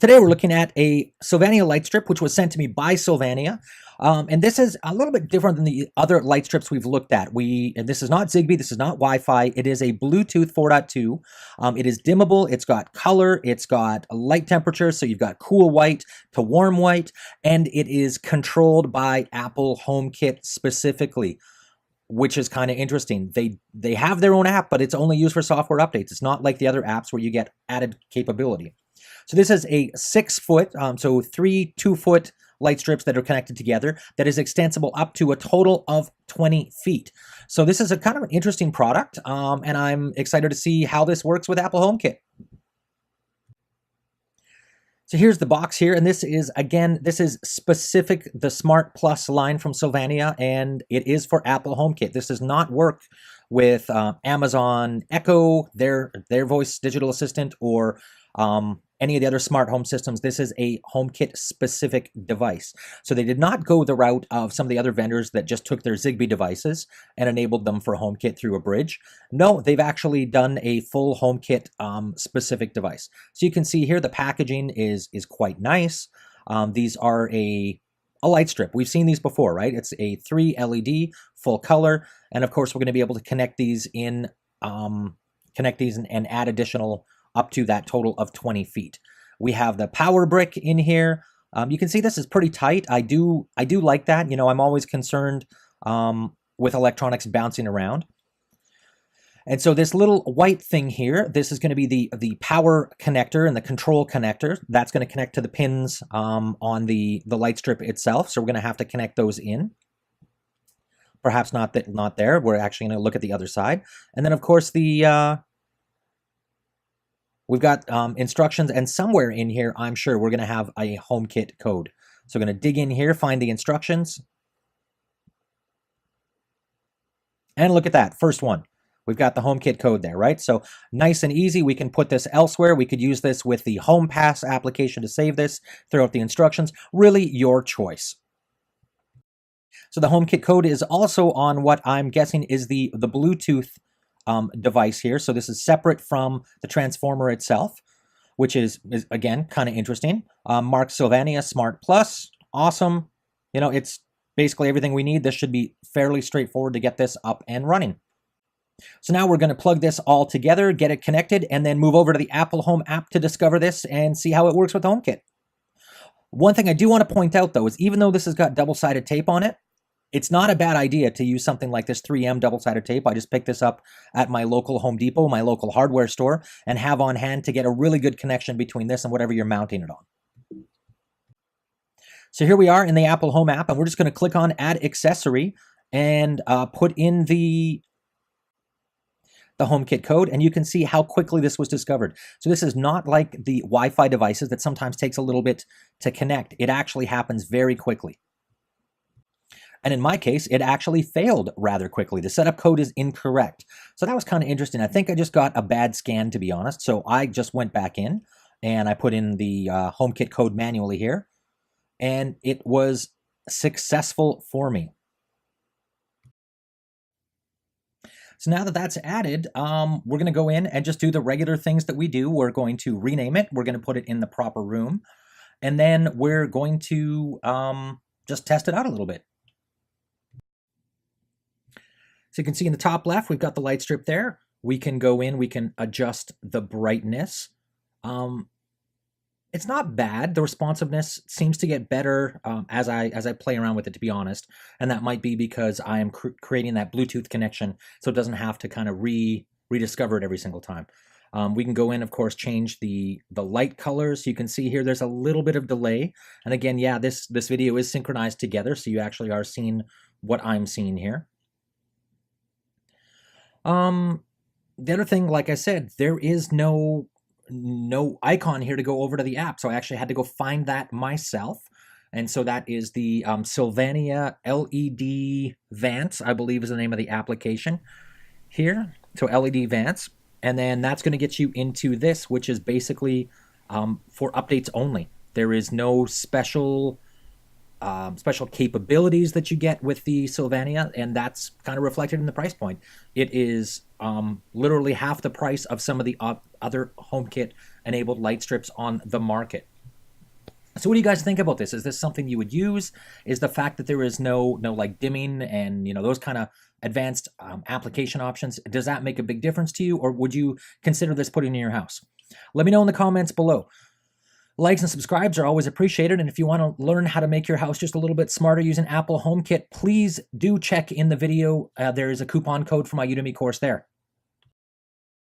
Today we're looking at a Sylvania light strip, which was sent to me by Sylvania. And this is a little bit different than the other light strips we've looked at. And this is not Zigbee, this is not Wi-Fi, it is a Bluetooth 4.2. It is dimmable, it's got color, it's got a light temperature, so you've got cool white to warm white, and it is controlled by Apple Homekit specifically, which is kind of interesting. They have their own app, but it's only used for software updates. It's not like the other apps where you get added capability. So this is a 6 foot, so 3 2-foot light strips that are connected together that is extensible up to a total of 20 feet. So this is a kind of an interesting product, and I'm excited to see how this works with Apple HomeKit. So here's the box here, and this is, again, this is specific, the Smart Plus line from Sylvania, and it is for Apple HomeKit. This does not work with Amazon Echo, their voice digital assistant, or any of the other smart home systems. This is a HomeKit specific device. So they did not go the route of some of the other vendors that just took their Zigbee devices and enabled them for HomeKit through a bridge. No, they've actually done a full HomeKit specific device. So you can see here the packaging is quite nice. These are a light strip. We've seen these before, right? It's a 3 LED full color, and of course we're going to be able to connect these in, and add additional up to that total of 20 feet. We have the power brick in here. You can see this is pretty tight. I do like that. You know, I'm always concerned with electronics bouncing around. And so this little white thing here, this is going to be the power connector and the control connector. That's going to connect to the pins on the light strip itself. So we're going to have to connect those in. Perhaps not there. We're actually going to look at the other side. And then, of course, we've got instructions, and somewhere in here, I'm sure we're going to have a HomeKit code. So we're going to dig in here, find the instructions. And look at that, first one. We've got the HomeKit code there, right? So nice and easy. We can put this elsewhere. We could use this with the HomePass application to save this, throw out the instructions. Really your choice. So the HomeKit code is also on what I'm guessing is the Bluetooth device here. So this is separate from the transformer itself, which is again kind of interesting. Mark Sylvania Smart Plus, awesome. You know, it's basically everything we need. This should be fairly straightforward to get this up and running. So now we're going to plug this all together, get it connected, and then move over to the Apple Home app to discover this and see how it works with HomeKit. One thing I do want to point out though is even though this has got double-sided tape on it, it's not a bad idea to use something like this 3M double-sided tape. I just picked this up at my local Home Depot, my local hardware store, and have on hand to get a really good connection between this and whatever you're mounting it on. So here we are in the Apple Home app, and we're just going to click on Add Accessory and put in the HomeKit code, and you can see how quickly this was discovered. So this is not like the Wi-Fi devices that sometimes takes a little bit to connect. It actually happens very quickly. And in my case, it actually failed rather quickly. The setup code is incorrect. So that was kind of interesting. I think I just got a bad scan, to be honest. So I just went back in and I put in the HomeKit code manually here, and it was successful for me. So now that that's added, we're going to go in and just do the regular things that we do. We're going to rename it. We're going to put it in the proper room. And then we're going to just test it out a little bit. So you can see in the top left, we've got the light strip there. We can go in, we can adjust the brightness. It's not bad. The responsiveness seems to get better as I play around with it, to be honest. And that might be because I am creating that Bluetooth connection, so it doesn't have to kind of rediscover it every single time. We can go in, of course, change the light colors. You can see here there's a little bit of delay. And again, yeah, this video is synchronized together, so you actually are seeing what I'm seeing here. The other thing, like I said, there is no icon here to go over to the app, so I actually had to go find that myself. And so that is the Sylvania LED Vance, I believe is the name of the application here. So LED Vance, and then that's going to get you into this, which is basically for updates only. There is no special special capabilities that you get with the Sylvania, and that's kind of reflected in the price point. It is literally half the price of some of the other HomeKit enabled light strips on the market. So what do you guys think about this? Is this something you would use? Is the fact that there is no like dimming and those kind of advanced application options, does that make a big difference to you, or would you consider this putting in your house? Let me know in the comments below. Likes and subscribes are always appreciated, and if you want to learn how to make your house just a little bit smarter using Apple HomeKit, please do check in the video. There is a coupon code for my Udemy course there.